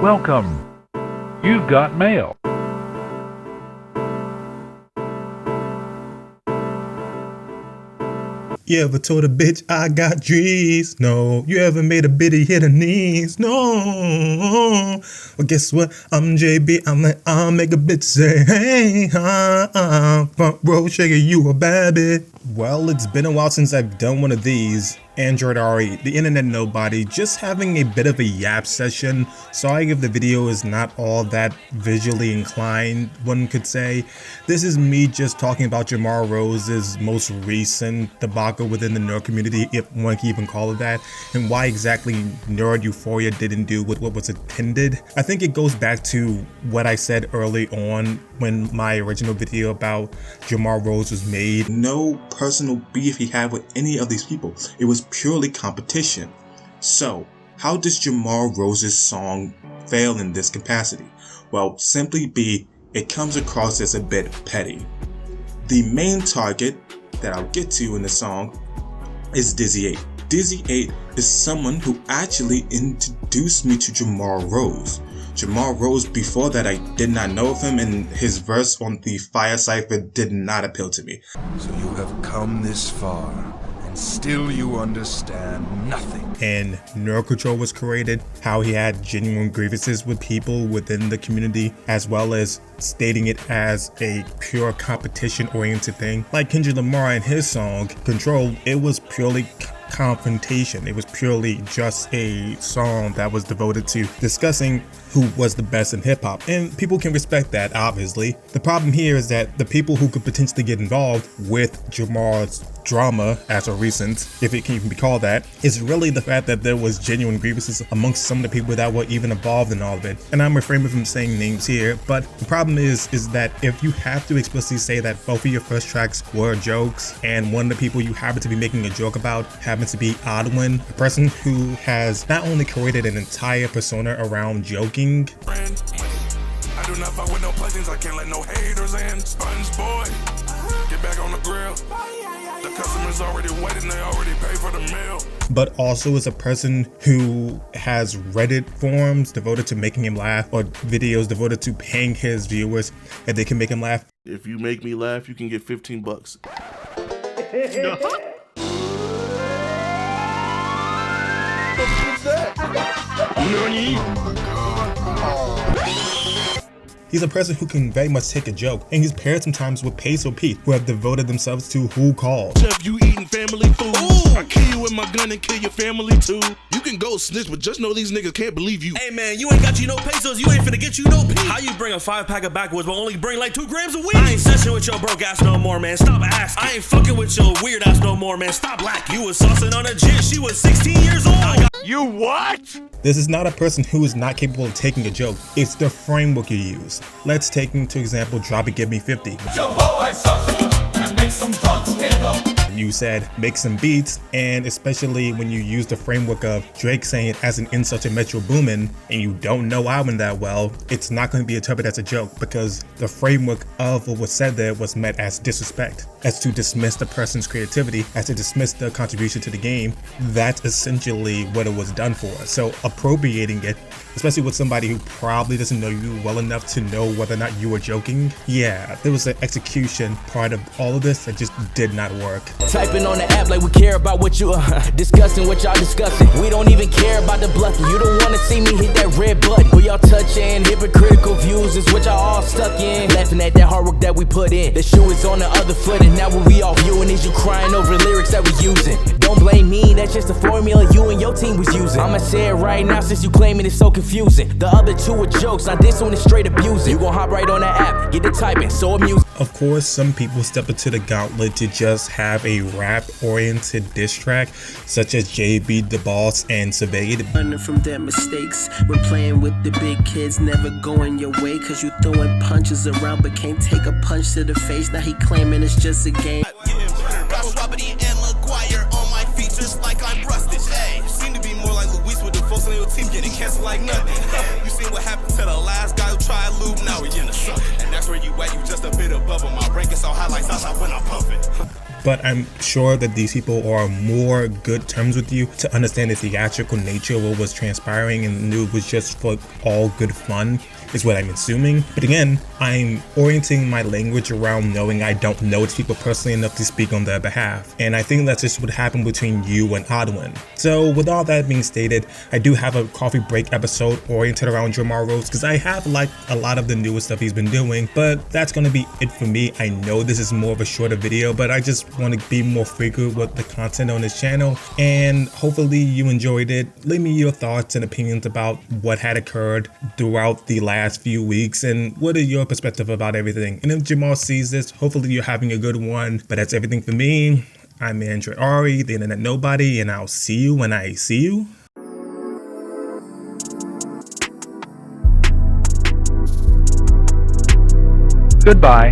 Welcome. You've got mail. You ever told a bitch I got G's? No. You ever made a biddy hit her knees? No. Well, guess what? I'm JB. I'll make a bitch say, hey, front row shaker, you a bad bitch. Well, it's been a while since I've done one of these. Android Ari, the internet nobody, just having a bit of a yap session. Sorry if the video is not all that visually inclined, one could say. This is me just talking about Jamar Rose's most recent debacle within the nerd community, if one can even call it that, and why exactly NerdEuphoria didn't do what was intended. I think it goes back to what I said early on when my original video about Jamar Rose was made. No personal beef he had with any of these people. It was purely competition. So, how does Jamar Rose's song fail in this capacity? Well, simply be, it comes across as a bit petty. The main target that I'll get to in the song is Dizzy 8. Dizzy 8 is someone who actually introduced me to Jamar Rose. Jamar Rose, before that I did not know of him, and his verse on the Fire Cypher did not appeal to me. So you have come this far, and still you understand nothing. And Nerd Control was created, how he had genuine grievances with people within the community, as well as stating it as a pure competition-oriented thing. Like Kendrick Lamar in his song, Control, it was purely confrontation. It was purely just a song that was devoted to discussing who was the best in hip-hop, and people can respect that, obviously. The problem here is that the people who could potentially get involved with Jamar's drama, as of recent, if it can even be called that, is really the fact that there was genuine grievances amongst some of the people that were even involved in all of it. And I'm refraining from saying names here, but the problem is that if you have to explicitly say that both of your first tracks were jokes, and one of the people you happen to be making a joke about happens to be Odwin, a person who has not only created an entire persona around joking. I do not fuck with no blessings, I can't let no haters in. Sponge boy, get back on the grill. The customers already waiting, they already pay for the meal. But also as a person who has Reddit forums devoted to making him laugh, or videos devoted to paying his viewers if they can make him laugh. If you make me laugh, you can get 15 bucks. He's a person who can very much take a joke, and he's paired sometimes with Pace or Pete, who have devoted themselves to Who Called. Chef, you eating family food. Ooh. I kill you with my gun and kill your family too. You can go snitch, but just know these niggas can't believe you. Hey man, you ain't got you no pesos, you ain't finna get you no pee. How you bring a 5-pack of backwoods but only bring like 2 grams of weed? I ain't session with your broke ass no more, man, stop asking. I ain't fucking with your weird ass no more, man, stop lacking. You was saucing on a jit, she was 16 years old. You what? This is not a person who is not capable of taking a joke. It's the framework you use. Let's take into example Drop It Give Me 50. You said make some beats, and especially when you use the framework of Drake saying it as an insult to Metro Boomin, and you don't know Alvin that well, it's not going to be interpreted as a joke because the framework of what was said there was met as disrespect, as to dismiss the person's creativity, as to dismiss their contribution to the game. That's essentially what it was done for. So appropriating it, especially with somebody who probably doesn't know you well enough to know whether or not you were joking, yeah, there was an execution part of all of this that just did not work. Typing on the app like we care about what you discussing, what y'all discussing. We don't even care about the bluffing. You don't wanna see me hit that red button. Where y'all touching hypocritical views is what y'all all stuck in. Laughing at that hard work that we put in. The shoe is on the other foot, and now what we all viewing is you crying over lyrics that we using. Don't blame me, that's just the formula you and your team was using. I'ma say it right now since you claiming it's so confusing. The other two are jokes, now this one is straight abusing. You gon' hop right on that app, get the typing, so amusing. Of course, some people step into the gauntlet to just have a rap-oriented diss track, such as JB, The Boss, and Surveyed. Learning from their mistakes, when playing with the big kids, never going your way, cause you throwing punches around but can't take a punch to the face. Now he claiming it's just a game. And McGuire on my features like I'm rusted. Hey, seem to be more like Luis with the folks on your team. team getting canceled like nothing. You seen what happened to the last guy who tried lube, now we in the sun. And that's where you at, you just a bit above him. My rank is all highlights outside when I'm pumping. But I'm sure that these people are on more good terms with you to understand the theatrical nature of what was transpiring and knew it was just for all good fun, is what I'm assuming. But again, I'm orienting my language around knowing I don't know these people personally enough to speak on their behalf. And I think that's just what happened between you and Odwin. So with all that being stated, I do have a coffee break episode oriented around Jamar Rose because I have liked a lot of the newest stuff he's been doing, but that's going to be it for me. I know this is more of a shorter video, but I just want to be more frequent with the content on this channel, and hopefully you enjoyed it. Leave me your thoughts and opinions about what had occurred throughout the last few weeks and what is your perspective about everything. And if Jamar sees this, hopefully you're having a good one. But that's everything for me. I'm Andrew Ari, the internet nobody, and I'll see you when I see you. Goodbye.